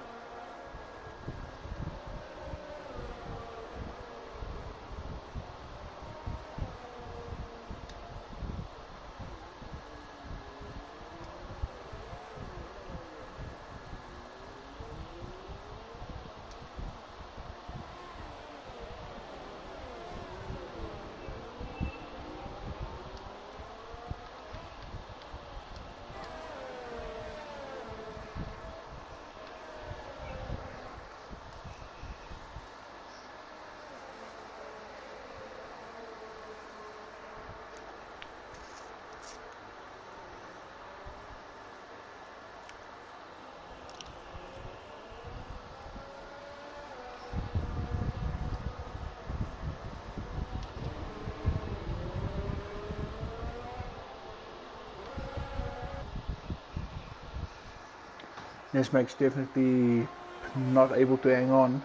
S1: This makes definitely not able to hang on.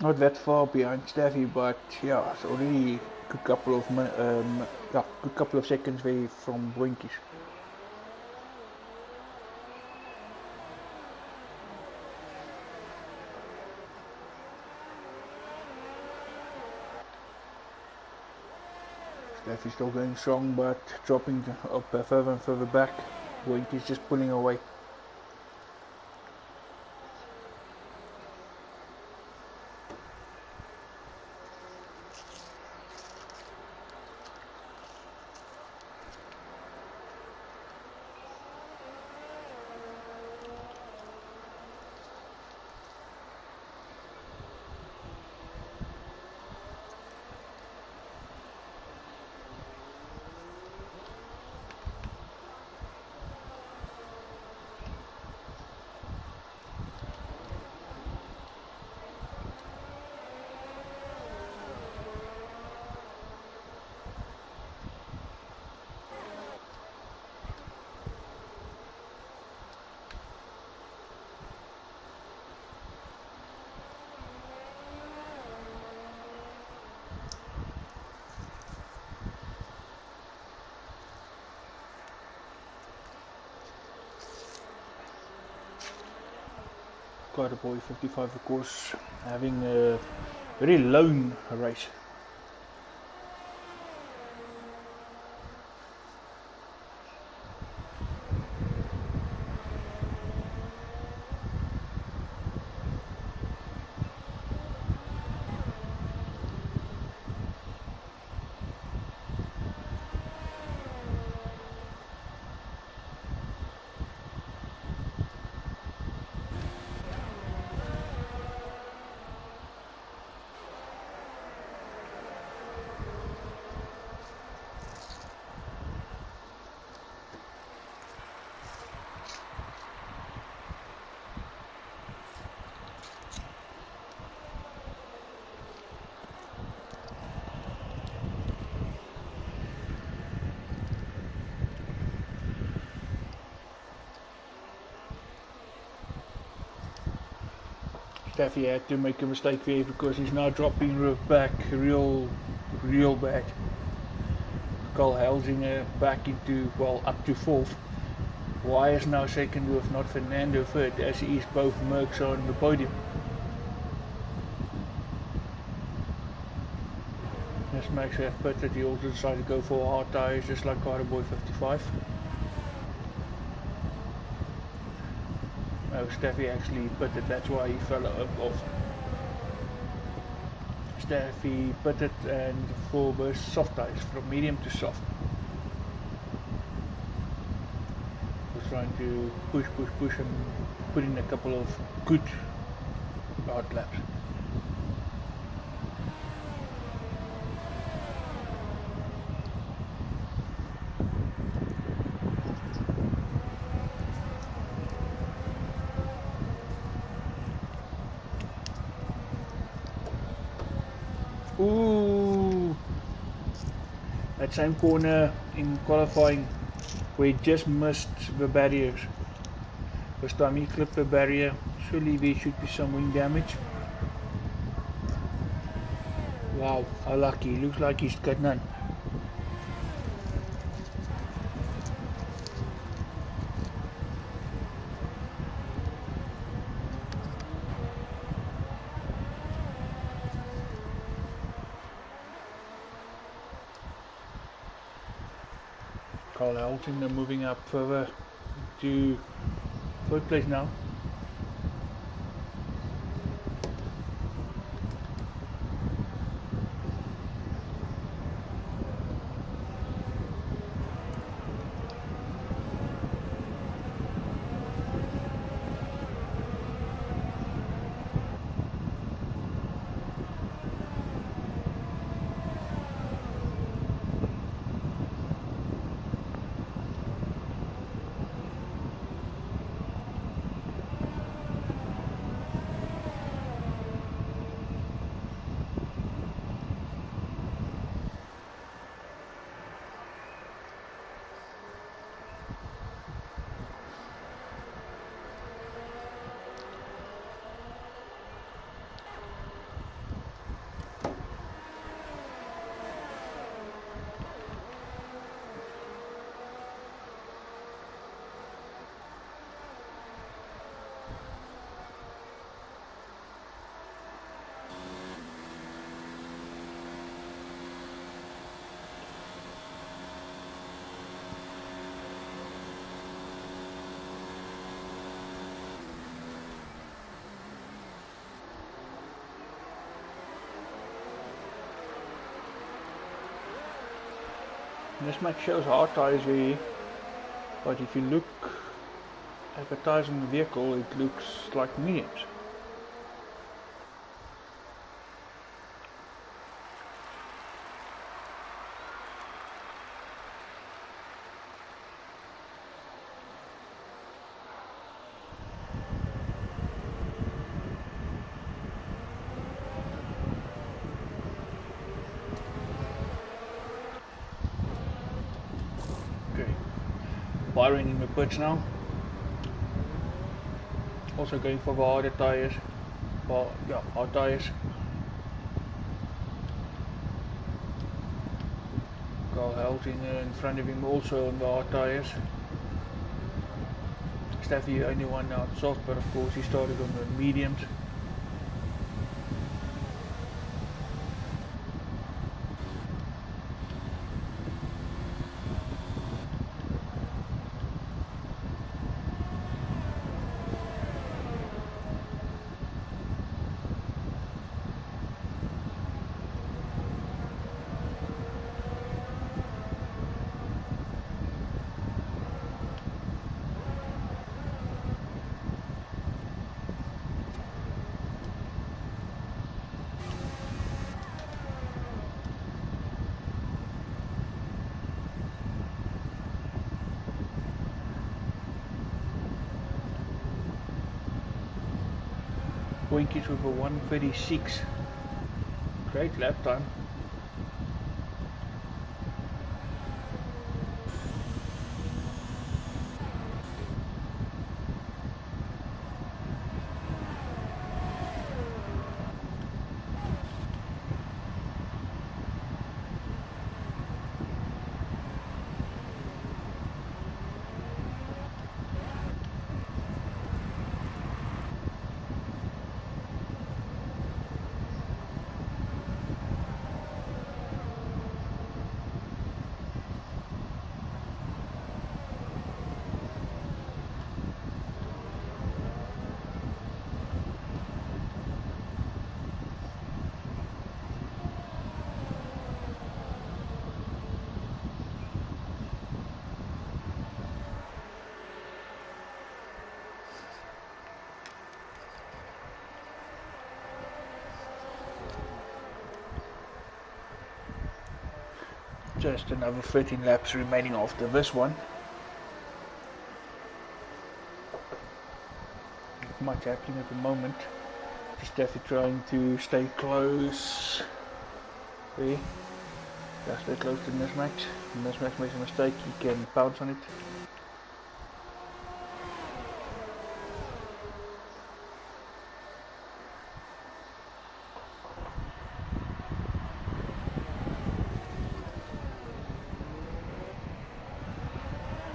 S1: Not that far behind Steffi, but yeah, it's already a good couple of good couple of seconds away from Boinkies. Steffi's still going strong, but dropping up further and further back. Boinkies just pulling away. Carter Boy 55, of course, having a very lone race. Steffi had to make a mistake there because he's now dropping back real bad. Carl Helsinger back into, well, up to fourth. Wyatt's now second with not Fernando third, as he is both Mercs on the podium. As Max have pitted, he also decided to go for hard tyres just like Carter Boy 55. Oh, Steffi actually pitted, that's why he fell off. Steffi pitted and for the soft tyres, from medium to soft. Was trying to push and put in a couple of good hard laps. Ooh, that same corner in qualifying where he just missed the barriers. This time he clipped the barrier. Surely there should be some wing damage. Wow, how lucky. Looks like he's got none. Carl Helsinger moving up further to third place now. This match shows hard tires here, but if you look at the tires on the vehicle, it looks like mediums. Byron in the pits now. Also going for the harder tires. Well, yeah, hard tires. Carl Helting in front of him also on the hard tires. Steffi only one out soft, but of course he started on the mediums. Winkies with a 1:36. Great lap time. Just another 13 laps remaining after this one. Not much happening at the moment. Just Steffi trying to stay close. See? Just stay close in this match. In this match makes a mistake, you can bounce on it.